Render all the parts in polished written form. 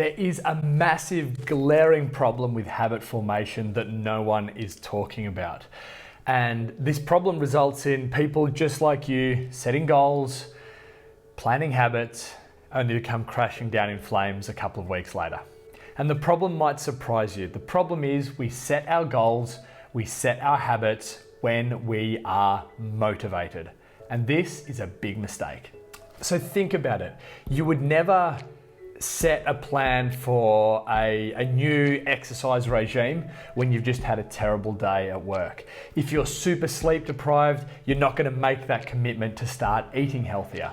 There is a massive glaring problem with habit formation that no one is talking about. And this problem results in people just like you setting goals, planning habits, only to come crashing down in flames a couple of weeks later. And the problem might surprise you. The problem is we set our goals, we set our habits when we are motivated. And this is a big mistake. So think about it. You would never set a plan for a new exercise regime when you've just had a terrible day at work. If you're super sleep deprived, you're not going to make that commitment to start eating healthier.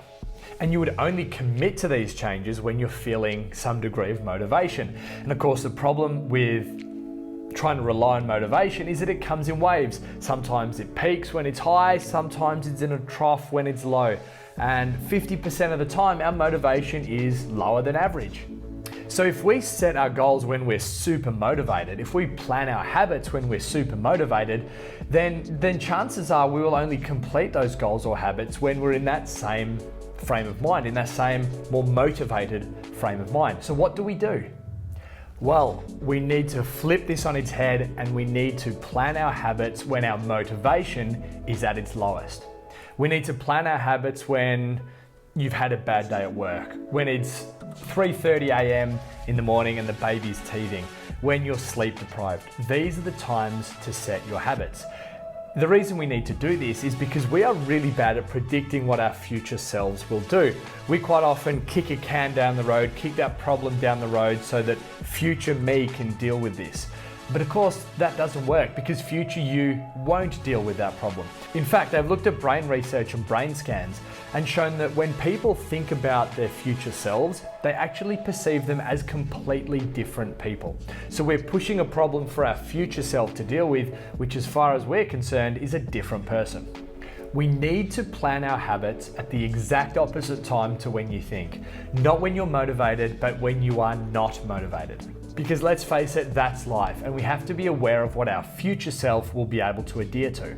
And you would only commit to these changes when you're feeling some degree of motivation. And of course, the problem with trying to rely on motivation is that it comes in waves. Sometimes it peaks when it's high, sometimes it's in a trough when it's low. And 50% of the time, our motivation is lower than average. So if we set our goals when we're super motivated, if we plan our habits when we're super motivated, then chances are we will only complete those goals or habits when we're in that same frame of mind, in that same more motivated frame of mind. So what do? Well, we need to flip this on its head and we need to plan our habits when our motivation is at its lowest. We need to plan our habits when you've had a bad day at work, when it's 3:30 a.m. in the morning and the baby's teething, when you're sleep deprived. These are the times to set your habits. The reason we need to do this is because we are really bad at predicting what our future selves will do. We quite often kick a can down the road, kick that problem down the road so that future me can deal with this. But of course, that doesn't work because future you won't deal with that problem. In fact, they've looked at brain research and brain scans and shown that when people think about their future selves, they actually perceive them as completely different people. So we're pushing a problem for our future self to deal with, which as far as we're concerned is a different person. We need to plan our habits at the exact opposite time to when you think. Not when you're motivated, but when you are not motivated. Because let's face it, that's life, and we have to be aware of what our future self will be able to adhere to.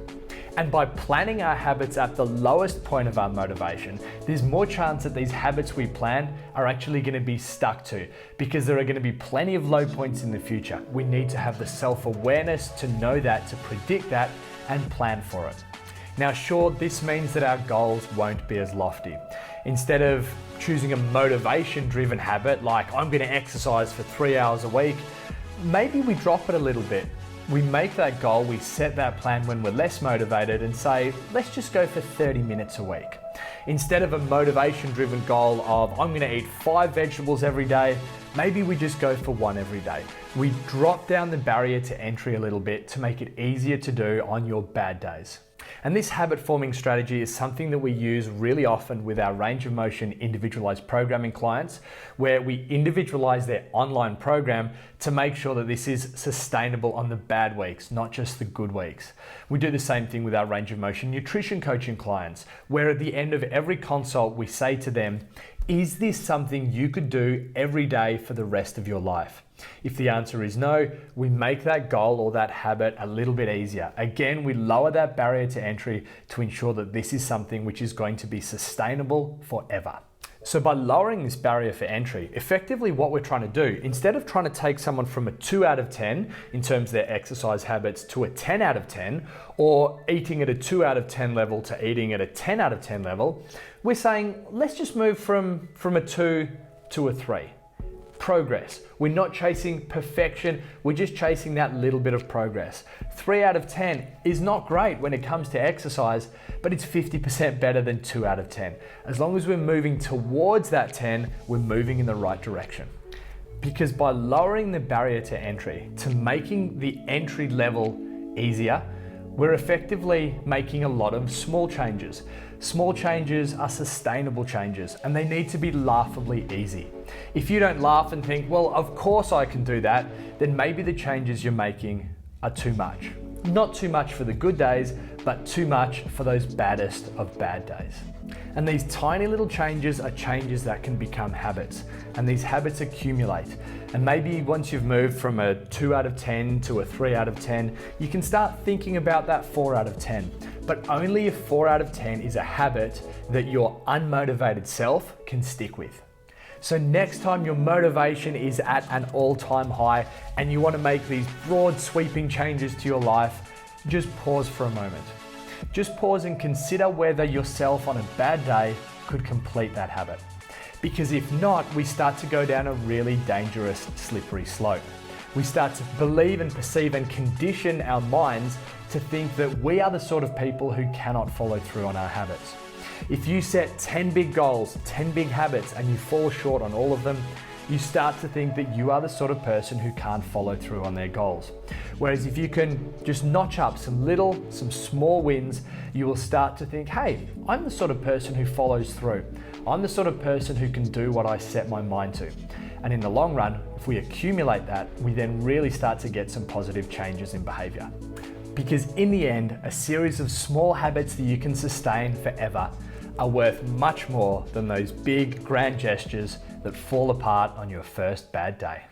And by planning our habits at the lowest point of our motivation, there's more chance that these habits we plan are actually going to be stuck to, because there are going to be plenty of low points in the future. We need to have the self-awareness to know that, to predict that, and plan for it. Now, sure, this means that our goals won't be as lofty. Instead of choosing a motivation-driven habit like I'm going to exercise for 3 hours a week, maybe we drop it a little bit. We make that goal, we set that plan when we're less motivated and say, let's just go for 30 minutes a week. Instead of a motivation-driven goal of I'm going to eat 5 vegetables every day, maybe we just go for 1 every day. We drop down the barrier to entry a little bit to make it easier to do on your bad days. And this habit forming strategy is something that we use really often with our range of motion individualized programming clients, where we individualize their online program to make sure that this is sustainable on the bad weeks, not just the good weeks. We do the same thing with our range of motion nutrition coaching clients, where at the end of every consult, we say to them, is this something you could do every day for the rest of your life? If the answer is no, we make that goal or that habit a little bit easier. Again, we lower that barrier to entry to ensure that this is something which is going to be sustainable forever. So by lowering this barrier for entry, effectively what we're trying to do, instead of trying to take someone from a 2 out of 10 in terms of their exercise habits to a 10 out of 10, or eating at a 2 out of 10 level to eating at a 10 out of 10 level, we're saying, let's just move from a 2 to a 3. Progress. We're not chasing perfection, we're just chasing that little bit of progress. 3 out of 10 is not great when it comes to exercise, but it's 50% better than 2 out of 10. As long as we're moving towards that 10, we're moving in the right direction. Because by lowering the barrier to entry, to making the entry level easier, we're effectively making a lot of small changes. Small changes are sustainable changes and they need to be laughably easy. If you don't laugh and think, well, of course I can do that, then maybe the changes you're making are too much. Not too much for the good days, but too much for those baddest of bad days. And these tiny little changes are changes that can become habits, and these habits accumulate. And maybe once you've moved from a 2 out of 10 to a 3 out of 10, you can start thinking about that 4 out of 10. But only if 4 out of 10 is a habit that your unmotivated self can stick with. So next time your motivation is at an all-time high and you want to make these broad sweeping changes to your life, just pause for a moment. Just pause and consider whether yourself on a bad day could complete that habit. Because if not, we start to go down a really dangerous, slippery slope. We start to believe and perceive and condition our minds to think that we are the sort of people who cannot follow through on our habits. If you set 10 big goals, 10 big habits, and you fall short on all of them, you start to think that you are the sort of person who can't follow through on their goals. Whereas if you can just notch up some small wins, you will start to think, hey, I'm the sort of person who follows through. I'm the sort of person who can do what I set my mind to. And in the long run, if we accumulate that, we then really start to get some positive changes in behavior. Because in the end, a series of small habits that you can sustain forever are worth much more than those big, grand gestures that fall apart on your first bad day.